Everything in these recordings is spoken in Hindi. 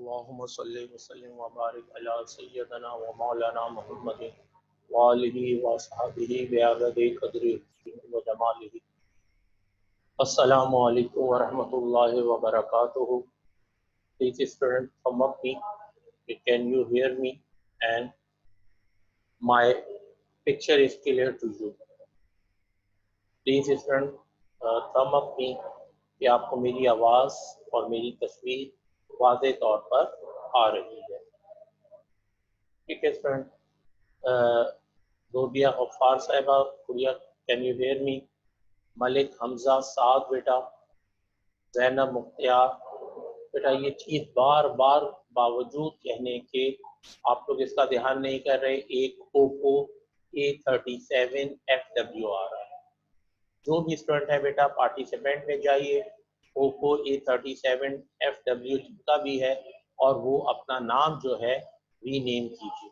अल्लाहुम्मा सल्लि व सल्लिम व बारिक अला सय्यदना व मौलाना मुहम्मदिन व आलिहि व अस्हाबिहि बिअददि क़द्रिहि व जमालिहि। अस्सलामु अलैकुम व रहमतुल्लाहि व बरकातुहू। Please student, come up me. Can you hear me? And my picture is clear to you. Please student, come up me कि आपको मेरी आवाज़ और मेरी तस्वीर वाज़े तौर पर आ रही है। ठीक है स्टूडेंट, ज़ोबिया गफ्फार साहिबा, गुड़िया, can you hear me? Malik Hamza Saad बेटा, ज़ैनब मुख्तियार बेटा, ये चीज़ बार बार बावजूद कहने के आप लोग इसका ध्यान नहीं कर रहे। एक ओप्पो A37 FW आ रहा है। जो भी स्टूडेंट है बेटा पार्टिसिपेंट में जाइए, ओप्पो A37 FW जिनका भी है, और वो अपना नाम जो है रीनेम कीजिए।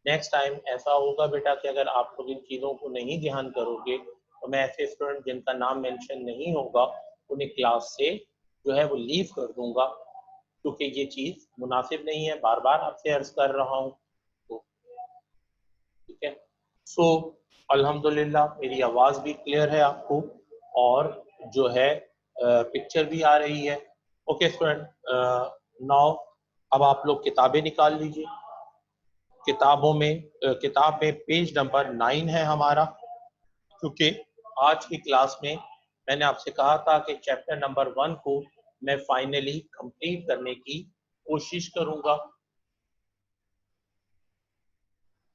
नेक्स्ट टाइम ऐसा होगा बेटा कि अगर आप लोग इन चीज़ों को नहीं ध्यान करोगे तो मैं ऐसे स्टूडेंट जिनका नाम मेंशन नहीं होगा उन्हें क्लास से जो है वो लीव कर दूंगा, क्योंकि ये चीज़ मुनासिब नहीं है। बार बार आपसे अर्ज कर रहा हूँ, तो ठीक है। सो अल्हम्दुलिल्लाह मेरी आवाज़ भी क्लियर है आपको, और जो है पिक्चर भी आ रही है। ओके स्टूडेंट, नाउ अब आप लोग किताबें निकाल लीजिए। किताब में पेज नंबर 9 है हमारा, क्योंकि आज की क्लास में मैंने आपसे कहा था कि चैप्टर नंबर 1 को मैं फाइनली कंप्लीट करने की कोशिश करूंगा।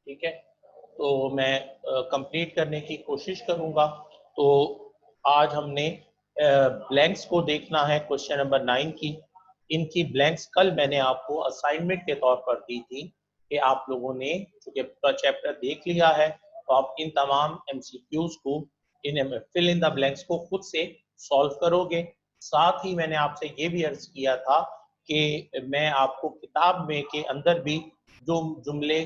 ठीक है, तो मैं कंप्लीट करने की कोशिश करूंगा। तो आज हमने ब्लैंक्स को देखना है, क्वेश्चन नंबर 9 की। इनकी ब्लैंक्स कल मैंने आपको असाइनमेंट के तौर पर दी थी कि आप लोगों ने चूंकि पूरा चैप्टर देख लिया है तो आप इन तमाम MCQs को, इन फिल इन द ब्लैंक्स को खुद से सॉल्व करोगे। साथ ही मैंने आपसे ये भी अर्ज किया था कि मैं आपको किताब में के अंदर भी जो जुमले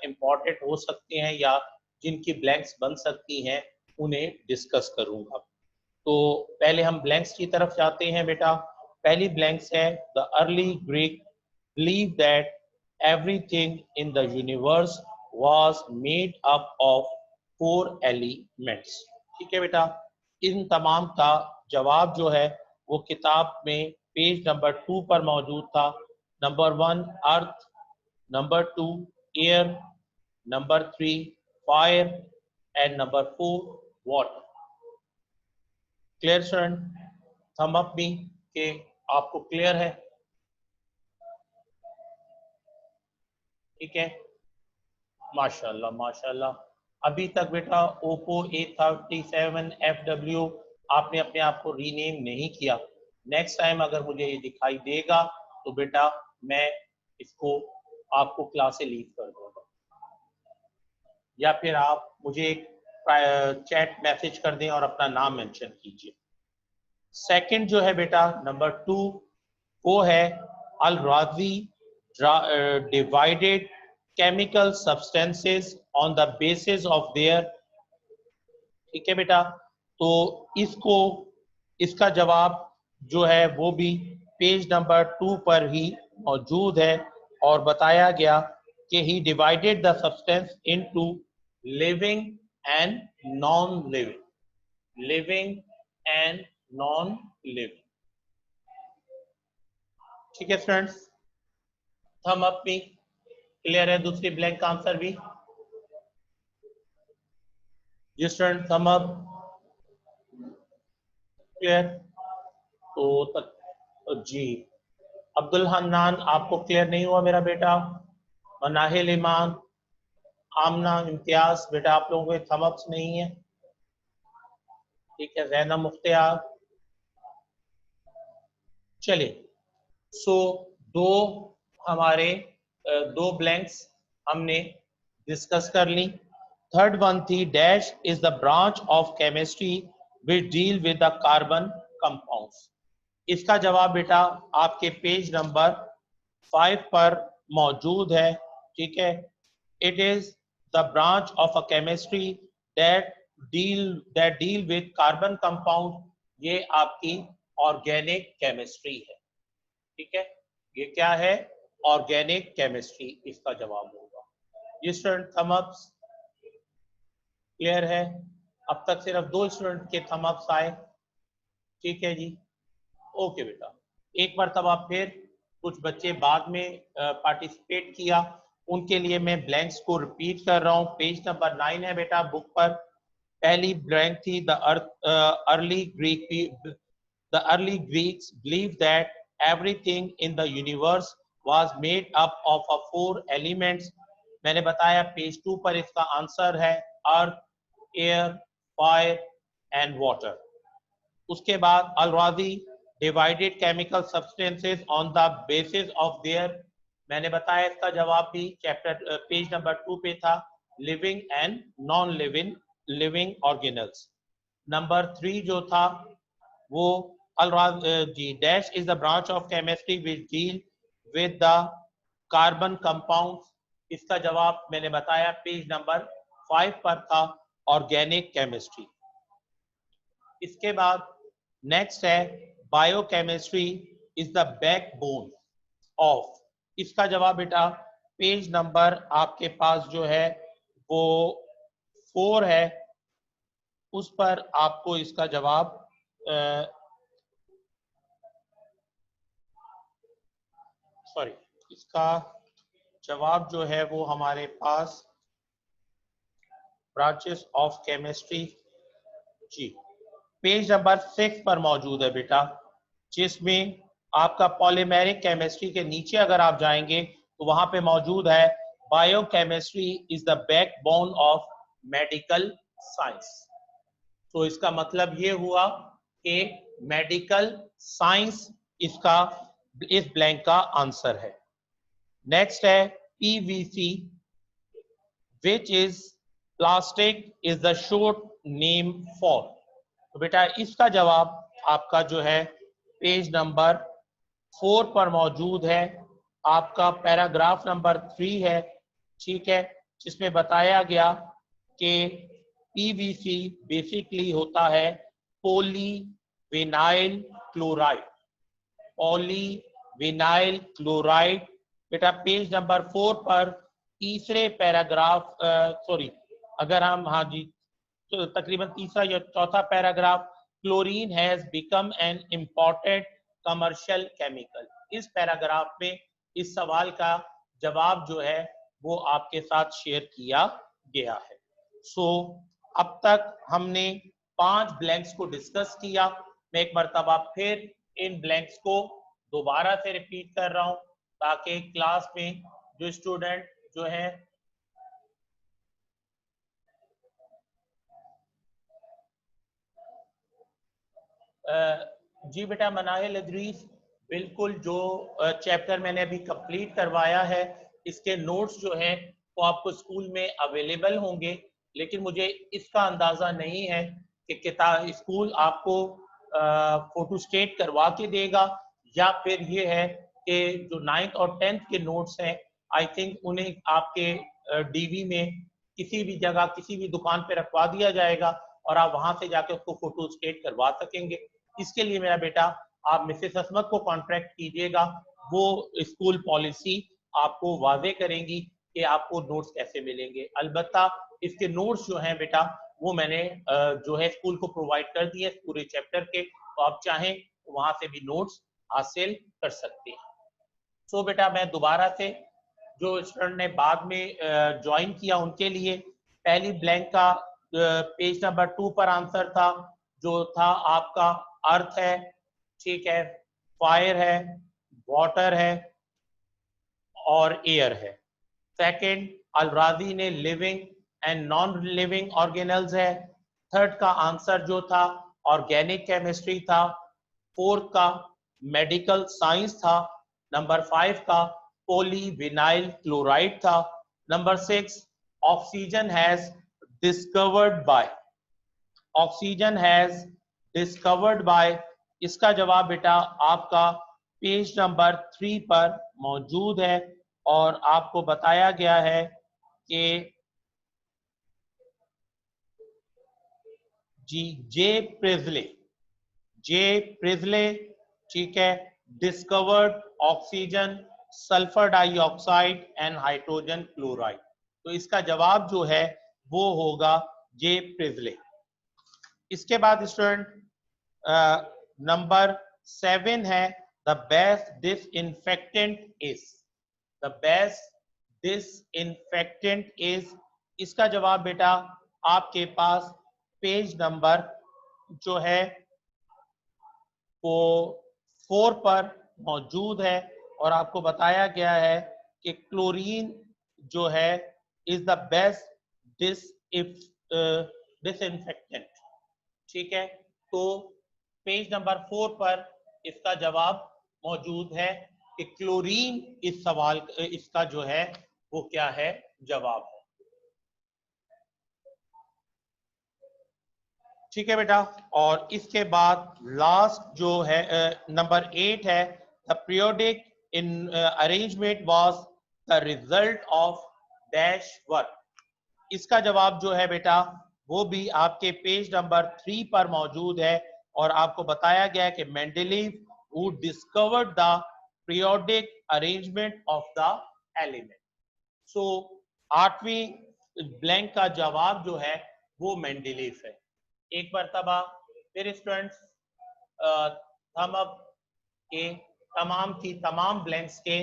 इम्पॉर्टेंट हो सकते हैं या जिनकी ब्लैंक्स बन सकती हैं उन्हें डिस्कस करूंगा। तो पहले हम ब्लैंक्स की तरफ जाते हैं बेटा। पहली ब्लैंक्स है, the early Greek believe that everything in the universe was made up of 4 elements. ठीक है बेटा, इन तमाम का जवाब जो है वो किताब में पेज नंबर 2 पर मौजूद था। Number 1 earth, number 2 air, number 3 fire and number 4 water. Clear student? Thumb up me कि आपको क्लियर है। ठीक है, माशाल्लाह माशाल्लाह। अभी तक बेटा ओप्पो A37 FW आपने अपने आप को रीनेम नहीं किया। नेक्स्ट टाइम अगर मुझे ये दिखाई देगा तो बेटा मैं इसको आपको क्लास से लीव कर दूंगा, या फिर आप मुझे एक चैट मैसेज कर दें और अपना नाम मेंशन कीजिए। सेकंड जो है बेटा नंबर 2 वो है अल राजी divided chemical substances on the basis of their. ठीक है बेटा, तो इसका जवाब जो है वो भी पेज नंबर 2 पर ही मौजूद है, और बताया गया कि he divided the substance into living and non living, living and non living. ठीक है friends, thumb up me clear है? दूसरी ब्लैंक का आंसर भी जी स्टूडेंट, थंब अप क्लियर? तो जी अब्दुल हन्नान आपको क्लियर नहीं हुआ मेरा बेटा? मनाहिल ईमान, आमना, इम्तियाज बेटा आप लोगों के थंब अप्स नहीं है। ठीक है, ज़ैनब मुख्तियार। चलिए, सो हमारे दो ब्लैंक्स हमने डिस्कस कर ली। थर्ड वन थी dash is the branch of chemistry which deal with the carbon compounds. इसका जवाब बेटा आपके पेज नंबर 5 पर मौजूद है। ठीक है, it is the branch of a chemistry that deal with carbon compound. ये आपकी ऑर्गेनिक केमिस्ट्री है। ठीक है, ये क्या है? ऑर्गेनिक केमिस्ट्री इसका जवाब होगा। ये स्टूडेंट थम अप्स क्लियर है? अब तक सिर्फ 2 स्टूडेंट के थम अप्स आए, ठीक है जी। ओके बेटा, एक बार तब आप फिर कुछ बच्चे बाद में पार्टिसिपेट किया, उनके लिए मैं ब्लैंक्स को रिपीट कर रहा हूँ। पेज नंबर 9 है बेटा बुक पर। पहली ब्लैंक थी the early Greeks believe that everything in the universe was made up of 4 elements. मैंने बताया पेज 2 पर इसका आंसर है अर्थ, एयर, फायर एंड वाटर। उसके बाद अलराजी divided chemical substances on the basis of their, मैंने बताया इसका जवाब भी चैप्टर पेज नंबर 2 पे था, living and non living organelles. Number 3 जो था वो जी dash is the branch of chemistry which deal with the carbon compounds. इसका जवाब मैंने बताया पेज नंबर 5 पर था, ऑर्गेनिक केमिस्ट्री। इसके बाद नेक्स्ट है biochemistry is the backbone of. इसका जवाब बेटा पेज नंबर आपके पास जो है वो 4 है, उस पर आपको इसका जवाब सॉरी इसका जवाब जो है वो हमारे पास ब्रांचेस ऑफ केमिस्ट्री जी पेज नंबर 6 पर मौजूद है बेटा, जिसमें आपका पॉलीमेरिक केमिस्ट्री के नीचे अगर आप जाएंगे तो वहां पे मौजूद है biochemistry is the backbone of medical science. तो इसका मतलब ये हुआ कि मेडिकल साइंस इसका इस ब्लैंक का आंसर है। नेक्स्ट है PVC which is plastic is the short name for. तो बेटा इसका जवाब आपका जो है पेज नंबर 4 पर मौजूद है, आपका पैराग्राफ नंबर 3 है, ठीक है, जिसमें बताया गया कि पीवीसी बेसिकली होता है पॉलीविनाइल क्लोराइड। पॉलीविनाइल क्लोराइड बेटा पेज नंबर 4 पर तीसरे पैराग्राफ सॉरी अगर हम हाँ जी तो तकरीबन तीसरा या चौथा paragraph, chlorine has become an important commercial chemical. इस पैराग्राफ में इस सवाल का जवाब जो है वो आपके साथ शेयर किया गया है। सो अब तक हमने 5 ब्लैंक्स को डिस्कस किया। मैं एक मरतबा फिर इन ब्लैंक्स को दोबारा से रिपीट कर रहा हूं ताकि क्लास में जो स्टूडेंट जो है जी बेटा मनाहिल इदरीस, बिल्कुल जो चैप्टर मैंने अभी कंप्लीट करवाया है इसके नोट्स जो हैं वो आपको स्कूल में अवेलेबल होंगे, लेकिन मुझे इसका अंदाज़ा नहीं है कि किताब स्कूल आपको फोटो स्टेट करवा के देगा या फिर ये है कि जो 9th और 10th के नोट्स हैं आई थिंक उन्हें आपके डीवी में किसी भी जगह किसी भी दुकान पे रखवा दिया जाएगा और आप वहां से जाके उसको फोटो स्टेट करवा सकेंगे। इसके लिए मेरा बेटा आप मिसेस असमत को कॉन्ट्रैक्ट कीजिएगा, वो स्कूल पॉलिसी आपको वाजे करेंगी कि आपको नोट्स कैसे मिलेंगे। अलबत्ता इसके नोट्स जो हैं बेटा वो मैंने जो है स्कूल को प्रोवाइड कर दिए पूरे चैप्टर के, तो आप चाहें तो वहां से भी नोट्स हासिल कर सकते हैं। सो बेटा मैं दोबारा से जो स्टूडेंट ने बाद में ज्वाइन किया उनके लिए पहली ब्लैंक का पेज नंबर 2 पर आंसर था जो था आपका अर्थ है, ठीक है, फायर है, वाटर है और एयर है। सेकंड अलराजी ने living and non living organelles है। थर्ड का आंसर जो था ऑर्गेनिक केमिस्ट्री था। फोर्थ का मेडिकल साइंस था। नंबर 5 का पॉलीविनाइल क्लोराइड था। Number 6 oxygen has discovered by, oxygen has discovered by. इसका जवाब बेटा आपका पेज नंबर 3 पर मौजूद है और आपको बताया गया है कि जी जे प्रिजले, ठीक है, discovered oxygen, sulphur dioxide and hydrogen chloride. तो इसका जवाब जो है वो होगा जे प्रिजले। इसके बाद स्टूडेंट नंबर 7 है the best disinfectant is, the best disinfectant is. इसका जवाब बेटा आपके पास पेज नंबर जो है वो 4 पर मौजूद है और आपको बताया गया है कि क्लोरीन जो है इज द बेस्ट डिसइंफेक्टेंट। ठीक है, तो पेज नंबर 4 पर इसका जवाब मौजूद है कि क्लोरीन इस सवाल इसका जो है वो क्या है जवाब है। ठीक है बेटा, और इसके बाद लास्ट जो है नंबर 8 है the periodic in arrangement was the result of dash work. इसका जवाब जो है बेटा वो भी आपके पेज नंबर 3 पर मौजूद है और आपको बताया गया है कि Mendeleev who discovered the periodic arrangement of the element. So 8वीं ब्लैंक का जवाब जो है वो मेंडेलीव है। एक मरतबा फिर स्टूडेंट्स थम अप के तमाम ब्लैंक्स के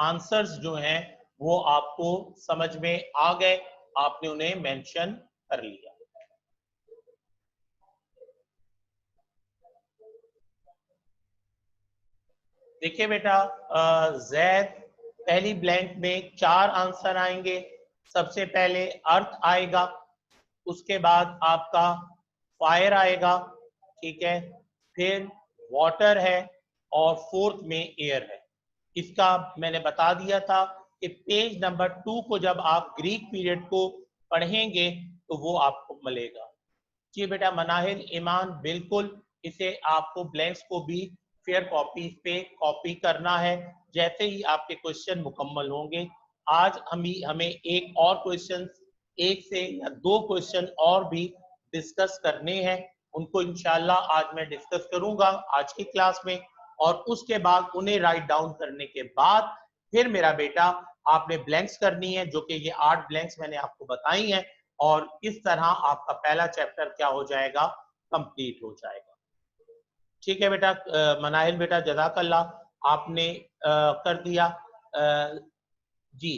आंसर्स जो हैं वो आपको समझ में आ गए, आपने उन्हें मेंशन कर लिया। देखिए बेटा जैद पहली ब्लैंक में 4 आंसर आएंगे। सबसे पहले अर्थ आएगा, उसके बाद आपका फायर आएगा, ठीक है, फिर वाटर है और फोर्थ में एयर है। इसका मैंने बता दिया था कि पेज नंबर 2 को जब आप ग्रीक पीरियड को पढ़ेंगे तो वो आपको मिलेगा। जी बेटा मनाहिल ईमान, बिल्कुल इसे आपको ब्लैंक्स को भी फेयर कॉपी पे कॉपी करना है जैसे ही आपके क्वेश्चन मुकम्मल होंगे। आज हमें एक और क्वेश्चन, एक से या 2 क्वेश्चन और भी डिस्कस करने हैं, उनको इंशाल्लाह आज मैं डिस्कस करूंगा आज की क्लास में, और उसके बाद उन्हें राइट डाउन करने के बाद फिर मेरा बेटा आपने ब्लैंक्स करनी है, जो कि ये 8 ब्लैंक्स मैंने आपको बताई हैं, और इस तरह आपका पहला चैप्टर क्या हो जाएगा, कंप्लीट हो जाएगा। ठीक है बेटा मनाहिल बेटा जज़ाकल्लाह, आपने कर दिया। जी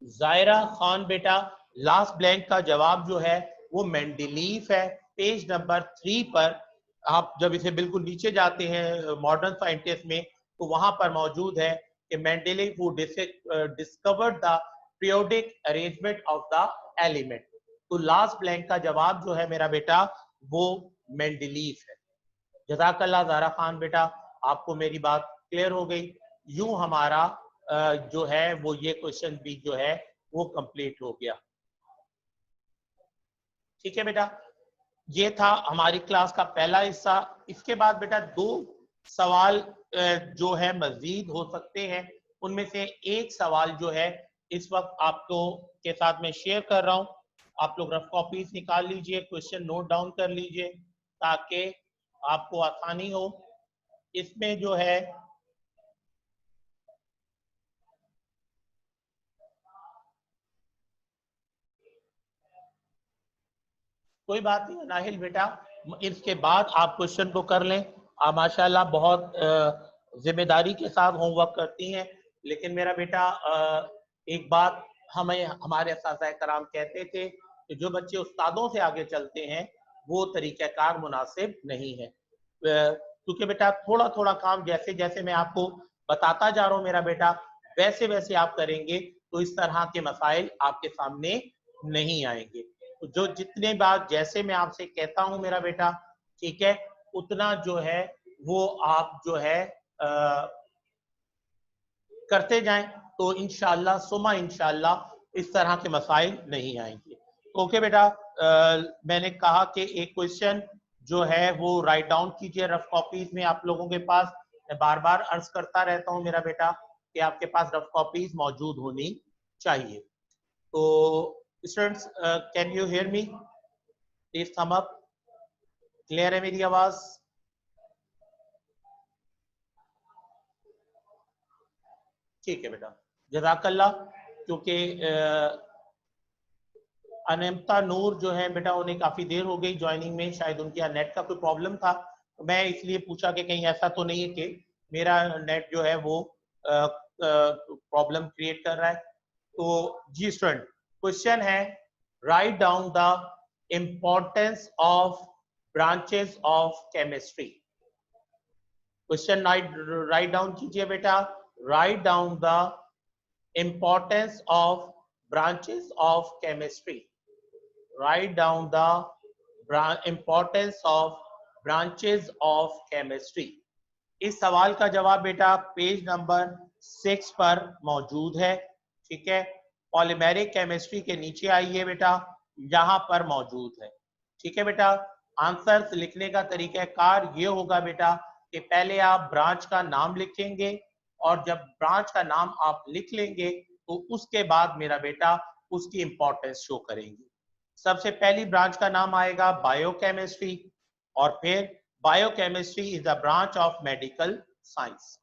जायरा खान बेटा लास्ट ब्लैंक का जवाब जो है वो मेंडेलीव है। पेज नंबर 3 पर आप जब इसे बिल्कुल नीचे जाते हैं मॉडर्न साइंटिस्ट में तो वहां पर मौजूद है कि Mendeleev who discovered the periodic arrangement of the element. तो लास्ट ब्लैंक का जवाब जो है मेरा बेटा वो मेंडेलीव है। जज़ाकल्लाह ज़ारा खान बेटा, आपको मेरी बात क्लियर हो गई। यूं हमारा जो है वो ये क्वेश्चन भी जो है वो कंप्लीट हो गया। ठीक है बेटा, ये था हमारी क्लास का पहला हिस्सा। इसके बाद बेटा 2 सवाल जो है मजीद हो सकते हैं, उनमें से एक सवाल जो है इस वक्त आपको के साथ में शेयर कर रहा हूं। आप लोग रफ कॉपीज निकाल लीजिए, क्वेश्चन नोट डाउन कर लीजिए ताकि आपको आसानी हो। इसमें जो है कोई बात नहीं नाहिल बेटा, इसके बाद आप क्वेश्चन को कर लें। आप माशाल्लाह बहुत जिम्मेदारी के साथ होमवर्क करती हैं, लेकिन मेरा बेटा एक बात हमें हमारे असातिज़ा कराम कहते थे कि जो बच्चे उस्तादों से आगे चलते हैं वो तरीक़ाकार मुनासिब नहीं है, क्योंकि बेटा थोड़ा थोड़ा काम जैसे जैसे मैं आपको बताता जा रहा हूँ मेरा बेटा, वैसे वैसे आप करेंगे तो इस तरह के मसाइल आपके सामने नहीं आएंगे। तो जो जितने बार जैसे मैं आपसे कहता हूं मेरा बेटा, ठीक है, उतना जो है वो आप जो है करते जाएं तो इंशाल्लाह सुमा इंशाल्लाह इस तरह के मसाइल नहीं आएंगे। ओके बेटा, मैंने कहा कि एक क्वेश्चन जो है वो राइट डाउन कीजिए रफ कॉपीज में आप लोगों के पास। मैं बार बार अर्ज करता रहता हूं मेरा बेटा कि आपके पास रफ कॉपीज मौजूद होनी चाहिए। तो students can you hear me, please थम अप। क्लियर है मेरी आवाज? ठीक है बेटा, जज़ाकल्लाह। क्योंकि अनमता नूर जो है बेटा, उन्हें काफी देर हो गई ज्वाइनिंग में, शायद उनके यहाँ नेट का कोई प्रॉब्लम था, तो मैं इसलिए पूछा कि कहीं ऐसा तो नहीं है कि मेरा नेट जो है वो प्रॉब्लम क्रिएट कर रहा है। तो जी स्टूडेंट, क्वेश्चन है write down the importance of branches of chemistry. Question write down कीजिए बेटा, write down the importance of branches of chemistry. Write down the importance of branches of chemistry. इस सवाल का जवाब बेटा पेज नंबर 6 पर मौजूद है। ठीक है, पॉलीमेरिक केमिस्ट्री के नीचे आइए बेटा, यहाँ पर मौजूद है। ठीक है बेटा, आंसर्स लिखने का तरीकाकार ये होगा बेटा कि पहले आप ब्रांच का नाम लिखेंगे, और जब ब्रांच का नाम आप लिख लेंगे तो उसके बाद मेरा बेटा उसकी इंपॉर्टेंस शो करेंगे। सबसे पहली ब्रांच का नाम आएगा बायोकेमिस्ट्री, और फिर biochemistry is the branch of medical science.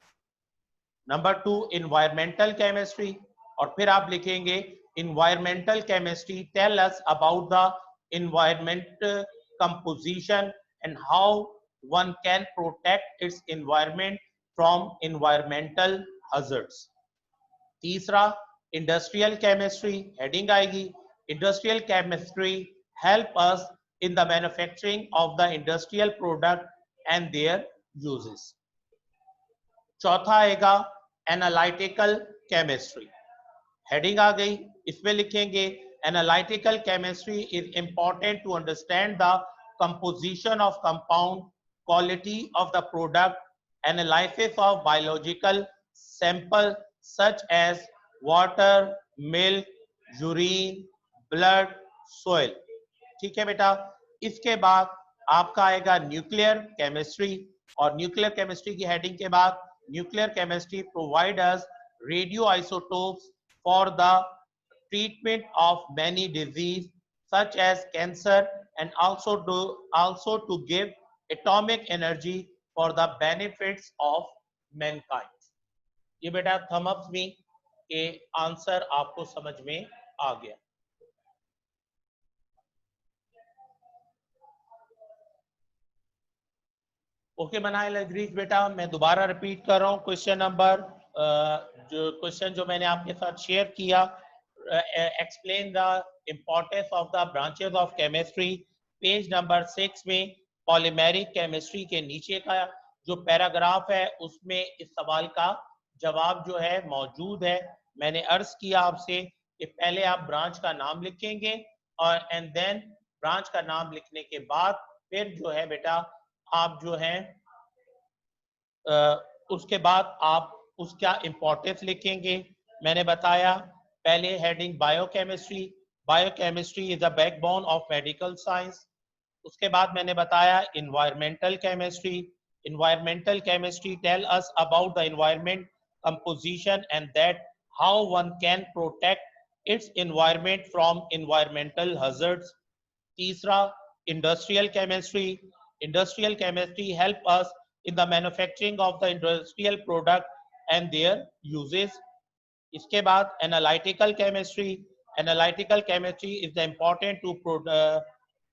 Number 2 environmental chemistry, और फिर आप लिखेंगे environmental chemistry tell us about the environment composition and how one can protect its environment from environmental hazards. तीसरा इंडस्ट्रियल केमिस्ट्री, हेडिंग आएगी industrial chemistry help us in the manufacturing of the industrial product and their uses. चौथा आएगा एनालिटिकल केमिस्ट्री, हेडिंग आ गई, इसमें लिखेंगे analytical chemistry is important to understand the composition of compound, quality of the product, analysis of biological sample such as water, milk, urine, blood, soil। ठीक है बेटा, इसके बाद आपका आएगा न्यूक्लियर केमिस्ट्री, और न्यूक्लियर केमिस्ट्री की हेडिंग के बाद nuclear chemistry provide us radio isotopes for the treatment of many disease such as cancer and also to give atomic energy for the benefits of mankind। ये बेटा थम अप में के आंसर आपको समझ में आ गया। ओके बनाए लग्रीज बेटा, मैं दोबारा रिपीट कर रहा हूँ क्वेश्चन नंबर जो मैंने आपके साथ शेयर किया, explain the importance of the branches of chemistry, page number 6 में पॉलीमेरिक केमिस्ट्री के नीचे का जो पैराग्राफ है उसमें इस सवाल का जवाब जो है मौजूद है। मैंने अर्ज किया आपसे कि पहले आप ब्रांच का नाम लिखेंगे, और एंड देन ब्रांच का नाम लिखने के बाद फिर जो है बेटा आप जो है उसके बाद आप उसका इंपॉर्टेंस लिखेंगे। मैंने बताया पहले heading biochemistry, biochemistry is the backbone of medical science. उसके बाद मैंने बताया environmental chemistry, environmental chemistry tell us about the environment composition and that how one can protect its environment from environmental hazards। तीसरा industrial chemistry, industrial chemistry help us in the manufacturing of the industrial product and their uses। इसके बाद analytical chemistry, analytical chemistry is the important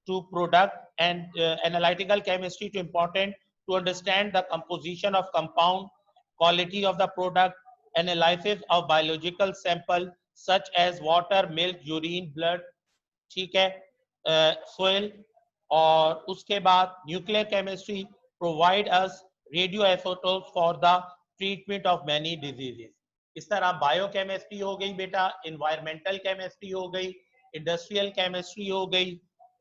to product and analytical chemistry to important to understand the composition of compound, quality of the product, analysis of biological sample such as water, milk, urine, blood, ठीक है, soil। और उसके बाद nuclear chemistry provide us radio isotopes for the treatment of many diseases. इस तरह बायोकेमिस्ट्री हो गई बेटा, इन्वायरमेंटल केमिस्ट्री हो गई, इंडस्ट्रियल केमिस्ट्री हो गई,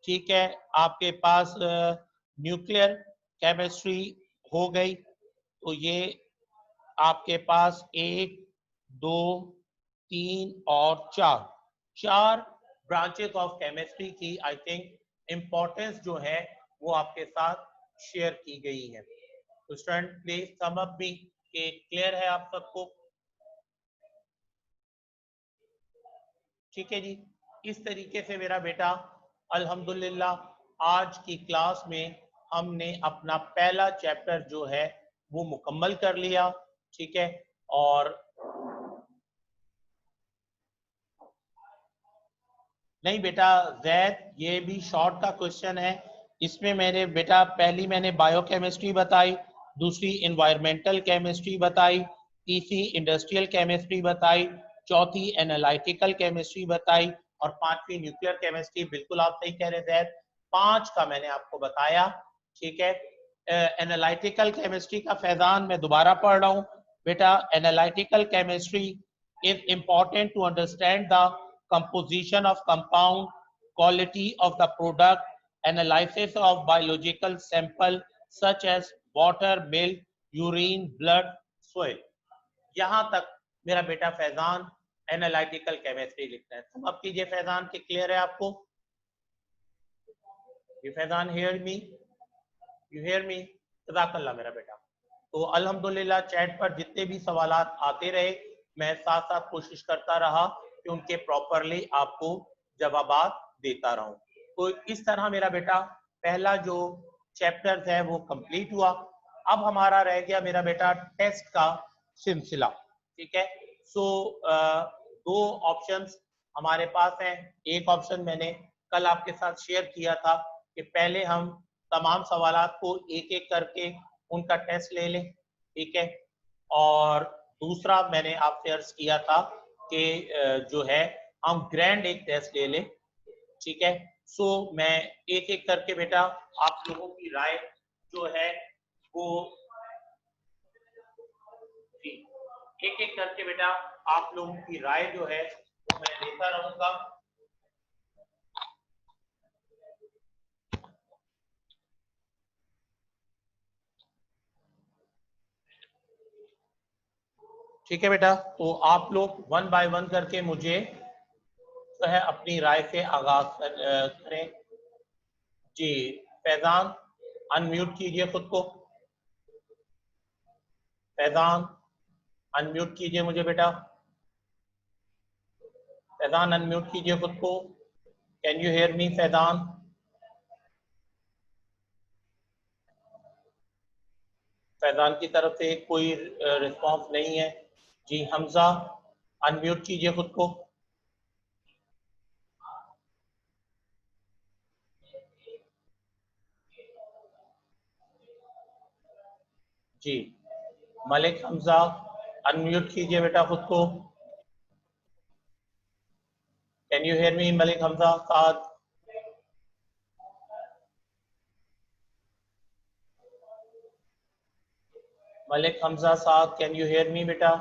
ठीक है, आपके पास न्यूक्लियर केमिस्ट्री हो गई। तो ये आपके पास 1, 2, 3 और 4 ब्रांचेस ऑफ केमिस्ट्री की आई थिंक इंपॉर्टेंस जो है वो आपके साथ शेयर की गई है। तो स्टूडेंट प्लीज सम अप भी कि क्लियर है आप सबको? ठीक है जी, इस तरीके से मेरा बेटा अल्हम्दुलिल्लाह आज की क्लास में हमने अपना पहला चैप्टर जो है वो मुकम्मल कर लिया। ठीक है, और नहीं बेटा जैद, ये भी शॉर्ट का क्वेश्चन है। इसमें मेरे बेटा पहली मैंने बायोकेमिस्ट्री बताई, दूसरी इन्वायरमेंटल केमिस्ट्री बताई, तीसरी इंडस्ट्रियल केमिस्ट्री बताई, चौथी एनालिटिकल केमिस्ट्री बताई और पांचवी न्यूक्लियर केमिस्ट्री। बिल्कुल आप सही कह रहे हैं जैद, 5 का मैंने आपको बताया। ठीक है, एनालिटिकल केमिस्ट्री का फैजान मैं दोबारा पढ़ रहा हूँ बेटा। Analytical chemistry is important to understand the composition of compound, quality of the product, analysis of biological sample such as water, milk, urine, blood, soil। यहाँ तक मेरा बेटा फैजान एनालिटिकल केमिस्ट्री लिखता है। तुम अब कीजिए फैजान के, क्लियर है आपको? ये Faizan hear me, you hear me? जज़ाकल्लाह मेरा बेटा। तो अल्हम्दुलिल्लाह चैट पर जितने भी सवालात आते रहे, मैं साथ साथ कोशिश करता रहा कि उनके प्रॉपरली आपको जवाबात देता रहूं। तो इस तरह मेरा बेटा पहला जो चैप्टर है वो कंप्लीट हुआ। अब हमारा रह गया मेरा बेटा टेस्ट का सिलसिला। ठीक है, सो दो ऑप्शंस हमारे पास हैं। एक ऑप्शन मैंने कल आपके साथ शेयर किया था कि पहले हम तमाम सवालात को एक एक करके उनका टेस्ट ले लें। ठीक है, और दूसरा मैंने आपसे अर्ज किया था कि जो है हम ग्रैंड एक टेस्ट ले लें। ठीक है, सो मैं एक एक करके बेटा आप लोगों की राय जो है वो एक एक करके बेटा आप लोगों की राय जो है वो मैं लेता रहूंगा। ठीक है बेटा, तो आप लोग वन बाय वन करके मुझे जो है अपनी राय से आगाज करें। जी, फैजान अनम्यूट कीजिए खुद को। फैजान अनम्यूट कीजिए मुझे बेटा। फैजान अनम्यूट कीजिए खुद को। कैन यू हेयर मी फैजान? फैजान की तरफ से कोई रिस्पांस नहीं है। जी हमजा अनम्यूट कीजिए खुद को। जी मलिक हमजा अनम्यूट कीजिए बेटा खुद को। Can you hear me Malik Hamza Saad? Malik Hamza Saad, can you hear me बेटा?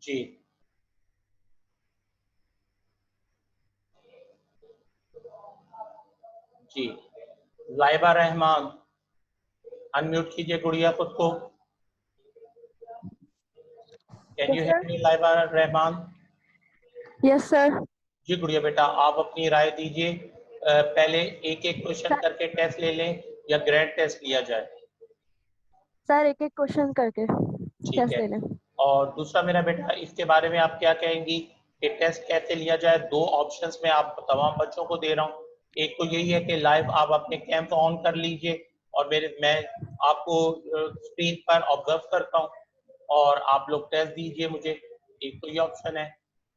जी जी लाइबा रहमान अनम्यूट कीजिए गुड़िया खुद को। Can Yes, you sir. Hear me Laiba Rahman? Yes, sir. जी गुड़िया बेटा आप अपनी राय दीजिए। पहले एक एक क्वेश्चन सर करके टेस्ट ले लें या ग्रैंड टेस्ट लिया जाए? सर एक एक क्वेश्चन करके ठीक टेस्ट है, ले लें। और दूसरा मेरा बेटा इसके बारे में आप क्या कहेंगी कि टेस्ट कैसे लिया जाए? दो ऑप्शंस मैं आप तमाम बच्चों को दे रहा हूँ। एक तो यही है कि लाइव आप अपने कैंप ऑन कर लीजिए और मैं आपको स्क्रीन पर ऑब्जर्व करता हूँ और आप लोग टेस्ट दीजिए मुझे। एक तो ये ऑप्शन है।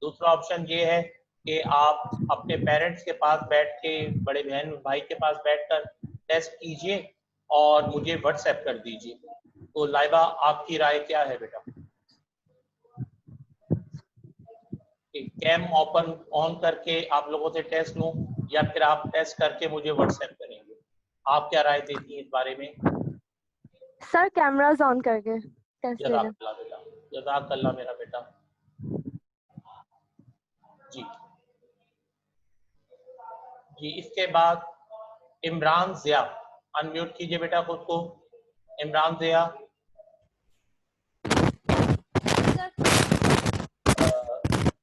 दूसरा ऑप्शन ये है कि आप अपने पेरेंट्स के पास बैठ के, बड़े बहन भाई के पास बैठकर टेस्ट कीजिए और मुझे व्हाट्सएप कर दीजिए। तो लाइबा आपकी राय क्या है बेटा? कैम ओपन ऑन करके आप लोगों से टेस्ट लूं या फिर आप टेस्ट करके मुझे व्हाट्सएप करेंगे? आप क्या राय देती हैं इस बारे में? सर कैमरास ऑन करके टेस्ट ले लें। जज़ाकल्लाह बेटा, जज़ाकल्लाह मेरा बेटा। जी जी इसके बाद इमरान जिया अनम्यूट कीजिए बेटा खुद को। Imran Zia,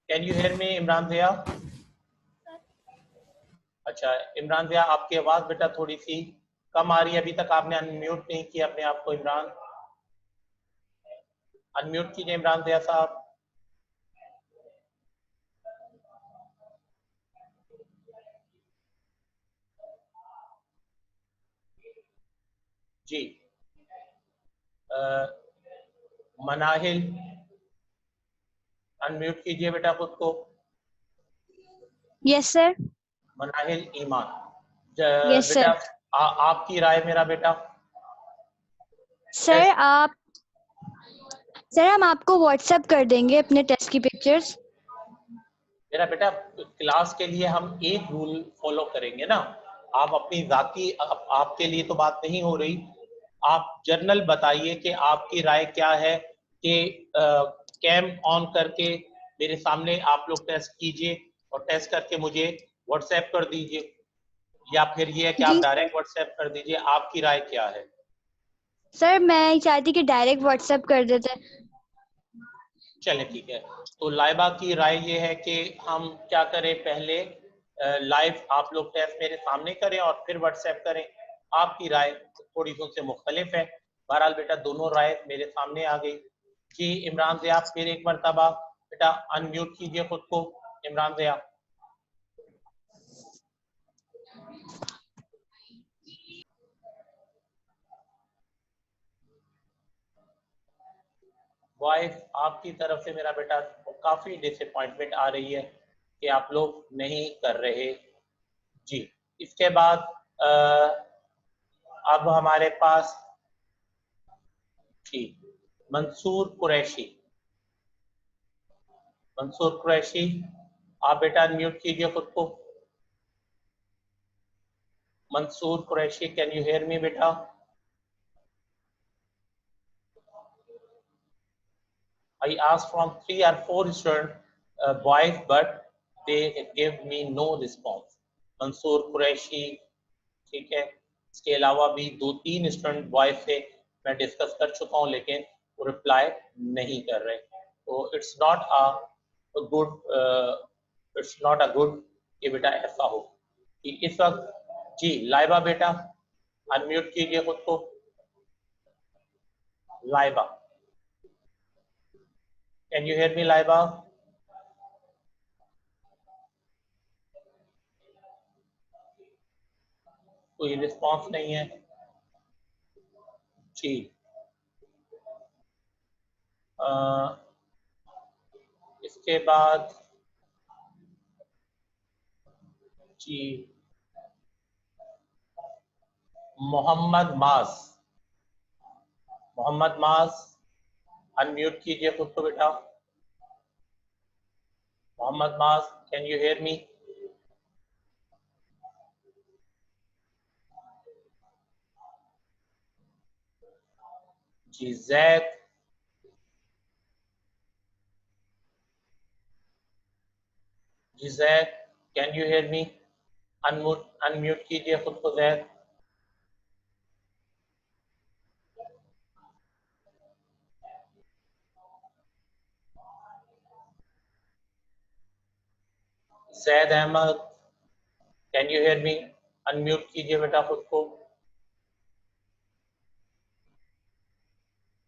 can you hear me Imran Zia? अच्छा इमरान जिया आपकी आवाज बेटा थोड़ी सी कम आ रही है, अभी तक आपने अनम्यूट नहीं किया अपने आप को। इमरान अनम्यूट कीजिए इमरान जिया साहब। जी मनाहिल अनम्यूट कीजिए बेटा खुद को। Yes sir. Manahil Iman yes बेटा सर। आपकी राय मेरा बेटा। सर आप सर हम आपको व्हाट्सएप कर देंगे अपने टेस्ट की पिक्चर्स। मेरा बेटा क्लास के लिए हम एक रूल फॉलो करेंगे ना, आप अपनी जाती आपके लिए तो बात नहीं हो रही, आप जर्नल बताइए कि आपकी राय क्या है कि कैम ऑन करके मेरे सामने आप लोग टेस्ट कीजिए और टेस्ट करके मुझे व्हाट्सएप कर दीजिए, या फिर ये है कि आप जी डायरेक्ट व्हाट्सएप कर दीजिए, आपकी राय क्या है? सर मैं चाहती कि डायरेक्ट व्हाट्सएप कर देते। चले ठीक है, तो लाइबा की राय ये है कि हम क्या करें, पहले लाइव आप लोग टेस्ट मेरे सामने करें और फिर व्हाट्सएप करें। आपकी राय थोड़ी सी उनसे मुख्तलिफ है। बहरहाल बेटा दोनों राय मेरे सामने आ गई। जी इमरान ज़िया फिर एक मरतबा बेटा अनम्यूट कीजिए खुद को। इमरान ज़िया वॉइस आपकी तरफ से मेरा बेटा काफी डिसअपॉइंटमेंट आ रही है कि आप लोग नहीं कर रहे। जी इसके बाद अब हमारे पास जी मंसूर कुरैशी। मंसूर कुरैशी आप बेटा अनम्यूट कीजिए खुद को। Mansoor Qureshi can you hear me बेटा? I asked from 3 or 4 student boys, but they gave me no response. Mansoor Qureshi ठीक है, इसके अलावा भी 2-3 स्टूडेंट बॉयज से मैं डिस्कस कर चुका हूँ लेकिन वो रिप्लाई नहीं कर रहे, तो it's not a good, it's not a good कि बेटा ऐसा हो कि इस वक्त। जी लाइबा बेटा अनम्यूट कीजिए खुद को। लाइबा कैन यू हेयर मी लाइबा? कोई रिस्पॉन्स नहीं है। जी इसके बाद जी मोहम्मद माज। मोहम्मद माज अनम्यूट कीजिए खुद को बेटा। Mohammad Maaz can you hear me? Ji Zaid. Ji Zaid can you hear me? Unmute कीजिए खुद को Zaid. Zaid Ahmad can you hear me? Unmute कीजिए बेटा खुद को।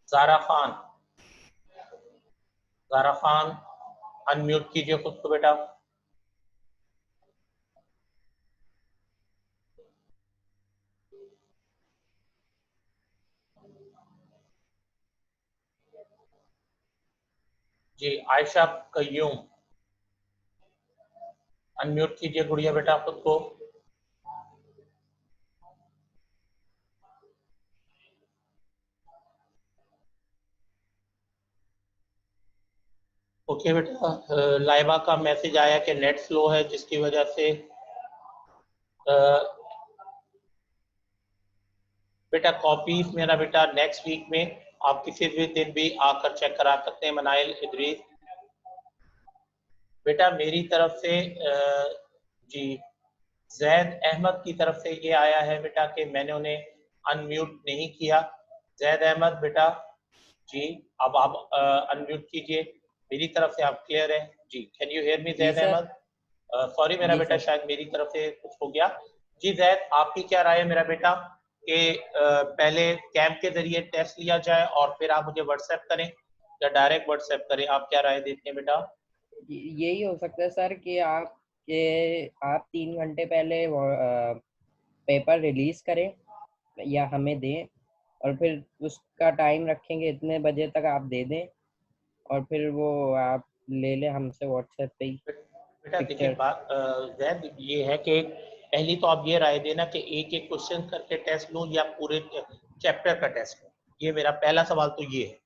जारा खान। जारा खान अनम्यूट कीजिए खुद को बेटा। जी आयशा कयूम अनम्यूट कीजिए गुड़िया बेटा खुद को। ओके बेटा लाइबा का मैसेज आया कि नेट स्लो है जिसकी वजह से बेटा कॉपीज मेरा बेटा नेक्स्ट वीक में आप किसी भी दिन भी आकर चेक करा सकते हैं। मनाइल इदरीस बेटा मेरी तरफ से जी जैद अहमद की तरफ से ये आया है बेटा कि मैंने उन्हें अनम्यूट नहीं किया। जैद अहमद बेटा जी अब आप अनम्यूट कीजिए, मेरी तरफ से आप क्लियर है जी। Can you hear me ji Zaid sir. Ahmed? Sorry मेरा जी बेटा सर। शायद मेरी तरफ से कुछ हो गया। जी जैद आपकी क्या राय है मेरा बेटा कि पहले कैंप के जरिए टेस्ट लिया जाए और फिर आप मुझे व्हाट्सएप करें या डायरेक्ट व्हाट्सएप करें, आप क्या राय देते हैं बेटा? यही हो सकता है सर कि आप 3 घंटे पहले पेपर रिलीज करें या हमें दें और फिर उसका टाइम रखेंगे, इतने बजे तक आप दे दें, और फिर वो आप ले लें हमसे व्हाट्सएप पे ही बेटा देखिए पिक्चर। बात जैद ये है कि पहली तो आप ये राय देना कि एक एक क्वेश्चन करके टेस्ट लूं या पूरे चैप्टर का टेस्ट लूं। ये मेरा पहला सवाल तो ये है,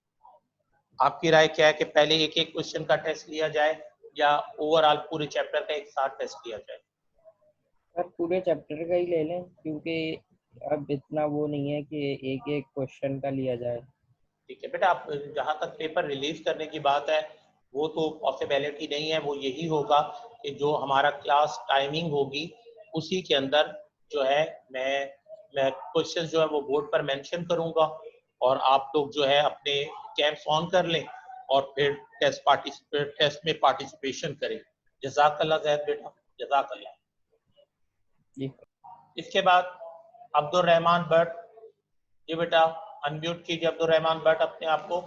आपकी राय क्या है कि पहले एक एक क्वेश्चन का टेस्ट लिया जाए या ओवरऑल पूरे चैप्टर का एक साथ टेस्ट लिया जाए? सर पूरे चैप्टर का ही ले लें, क्योंकि अब इतना वो नहीं है कि एक एक क्वेश्चन का लिया जाए। ठीक है बेटा, आप जहाँ तक पेपर रिलीज करने की बात है वो तो पॉसिबिलिटी नहीं है, वो यही होगा कि जो हमारा क्लास टाइमिंग होगी उसी के अंदर जो है मैं क्वेश्चन जो है वो बोर्ड पर मेंशन करूंगा और आप लोग जो है अपने कैंप्स ऑन कर लें और फिर टेस्ट में पार्टिसिपेशन करें। जज़ाकल्लाह ज़ैद बेटा, जज़ाकल्लाह। जी इसके बाद अब्दुल रहमान भट्ट, जी बेटा अनम्यूट कीजिए अब्दुल रहमान भट्ट अपने आप को।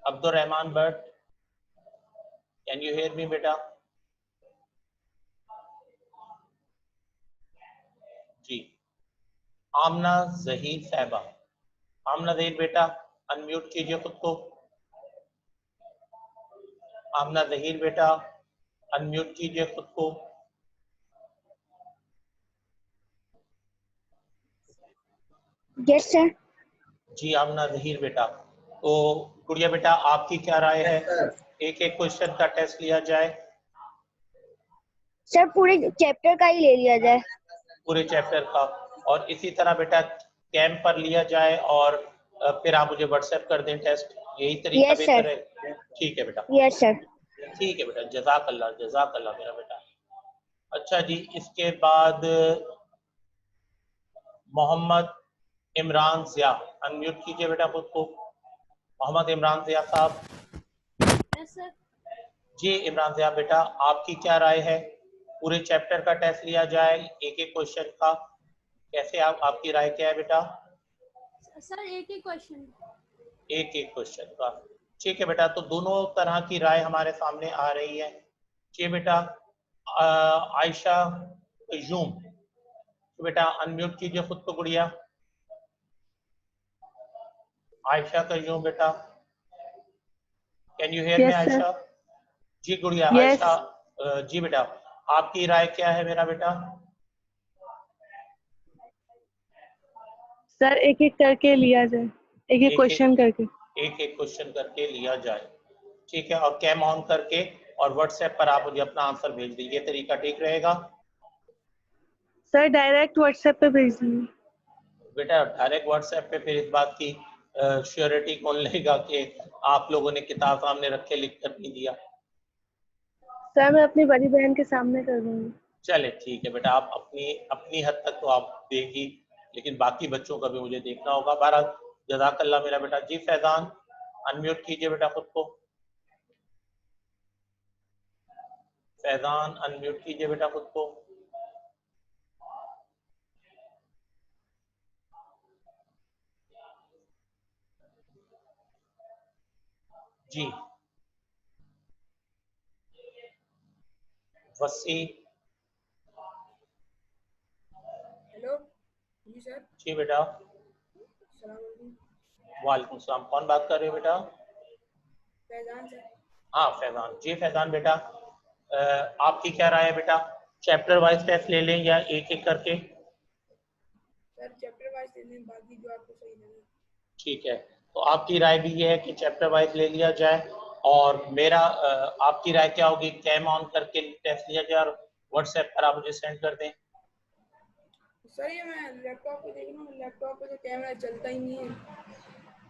Abdul Rahman Bhatt, can you hear me बेटा? जी। आमना जहीर साहबा, आमना जहीर बेटा अनम्यूट कीजिए खुद को। आमना जहीर बेटा अनम्यूट कीजिए खुद को। Yes sir. जी आमना जहीर बेटा, तो गुड़िया बेटा आपकी क्या राय है, एक एक क्वेश्चन का टेस्ट लिया जाए? सर पूरे चैप्टर का ही ले लिया जाए। पूरे चैप्टर का, और इसी तरह बेटा कैंप पर लिया जाए और फिर आप मुझे व्हाट्सएप कर दें टेस्ट, यही तरीका यस बेहतर सर। है? ठीक है बेटा, यस सर। ठीक है बेटा, जज़ाकल्लाह जज़ाकल्लाह मेरा बेटा। अच्छा जी, इसके बाद मोहम्मद इमरान ज़िया, अनम्यूट कीजिए बेटा खुद को। मोहम्मद इमरान ज़िया साहब। Yes sir. जी इमरान ज़िया बेटा, आपकी क्या राय है, पूरे चैप्टर का टेस्ट लिया जाए एक एक क्वेश्चन का, कैसे आपकी राय क्या है बेटा? सर एक ही क्वेश्चन। एक एक क्वेश्चन का, ठीक है बेटा, तो दोनों तरह की राय हमारे सामने आ रही है। जी बेटा आयशा कयूम, तो बेटा अनम्यूट कीजिए खुद को गुड़िया। आयशा कयूम बेटा, can you hear me yes sir. Ayesha? जी गुड़िया यस आयशा, जी बेटा आपकी राय क्या है मेरा बेटा? सर एक एक करके लिया जाए, एक एक एक क्वेश्चन करके। एक एक क्वेश्चन करके लिया जाए, ठीक है, और कैम ऑन करके और व्हाट्सएप पर आप मुझे अपना आंसर भेज दीजिए, तरीका ठीक रहेगा? सर डायरेक्ट व्हाट्सएप पे भेज दीजिए। बेटा डायरेक्ट व्हाट्सएप पे फिर इस बात की श्योरिटी कौन लेगा कि आप लोगों ने किताब सामने रख के लिख कर नहीं दिया? सर मैं अपनी बड़ी बहन के सामने कर दूंगी। चले ठीक है बेटा, आप अपनी अपनी हद तक तो आप देगी, लेकिन बाकी बच्चों का भी मुझे देखना होगा। बहरहाल जज़ाकल्लाह मेरा बेटा। जी फैजान, अनम्यूट कीजिए बेटा खुद को। फैजान अनम्यूट कीजिए बेटा खुद को। जी वसी, हेलो जी सर। जी बेटा। अस्सलाम वालेकुम। वालेकुम सलाम, कौन बात कर रहे हो बेटा? फैजान सर। हाँ फैजान, जी फैजान बेटा आपकी क्या राय है बेटा, चैप्टर वाइज टेस्ट ले लें या एक एक करके? सर चैप्टर वाइज ले लें, बाकी जो आपको सही लगे। ठीक है, तो आपकी राय भी ये है कि चैप्टर वाइज ले लिया जाए, और मेरा आपकी राय क्या होगी, कैम ऑन करके टेस्ट लिया जाए और व्हाट्सएप पर आप मुझे सेंड कर दें? सर ये मैं लैपटॉप पे देख रहा हूँ, लैपटॉप पे तो कैमरा चलता ही नहीं है।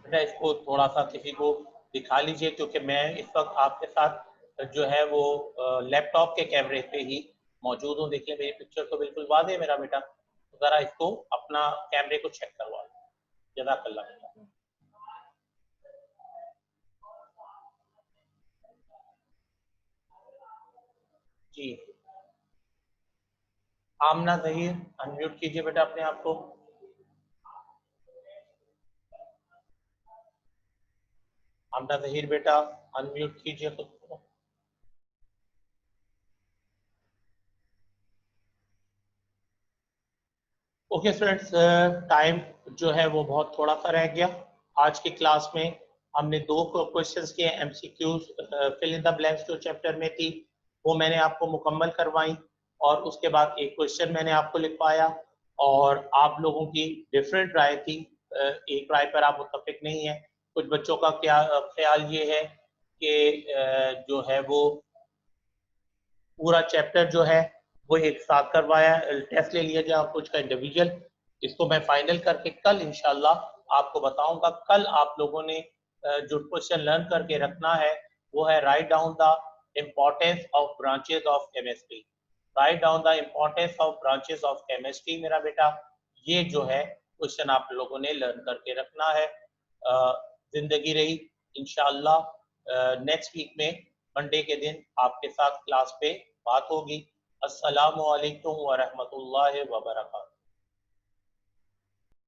बेटा इसको थोड़ा सा किसी को दिखा लीजिए, क्योंकि मैं इस वक्त आपके साथ जो है वो लैपटॉप के कैमरे पे ही मौजूद हूँ। देखिए मेरी पिक्चर तो बिल्कुल वाज़ेह है मेरा बेटा, तो ज़रा इसको अपना कैमरे को चेक करवा लो। जज़ाकल्लाह बेटा। जी आमना जहीर, अनम्यूट कीजिए बेटा अपने आप को। आमना जहीर बेटा अनम्यूट कीजिए खुद को। ओके स्टूडेंट्स, टाइम जो है वो बहुत थोड़ा सा रह गया। आज की क्लास में हमने 2 क्वेश्चंस किए, MCQs fill in the blanks जो चैप्टर में थी वो मैंने आपको मुकम्मल करवाई, और उसके बाद एक क्वेश्चन मैंने आपको लिखवाया और आप लोगों की डिफरेंट राय थी। एक राय पर आप मुत्तफिक नहीं है। कुछ बच्चों का क्या ख्याल ये है कि जो है वो पूरा चैप्टर जो है वो एक साथ करवाया, टेस्ट ले लिया जाए, कुछ का इंडिविजुअल। इसको मैं फाइनल करके कल इंशाल्लाह आपको बताऊंगा। कल आप लोगों ने जो क्वेश्चन लर्न करके रखना है वो है write down the importance of branches of chemistry. Write down the importance of branches of chemistry मेरा बेटा, ये जो है क्वेश्चन आप लोगों ने लर्न करके रखना है। जिंदगी रही इंशाल्लाह नेक्स्ट वीक में मंडे के दिन आपके साथ क्लास पे बात होगी। अस्सलामु अलैकुम व रहमतुल्लाहि व बरकातहू।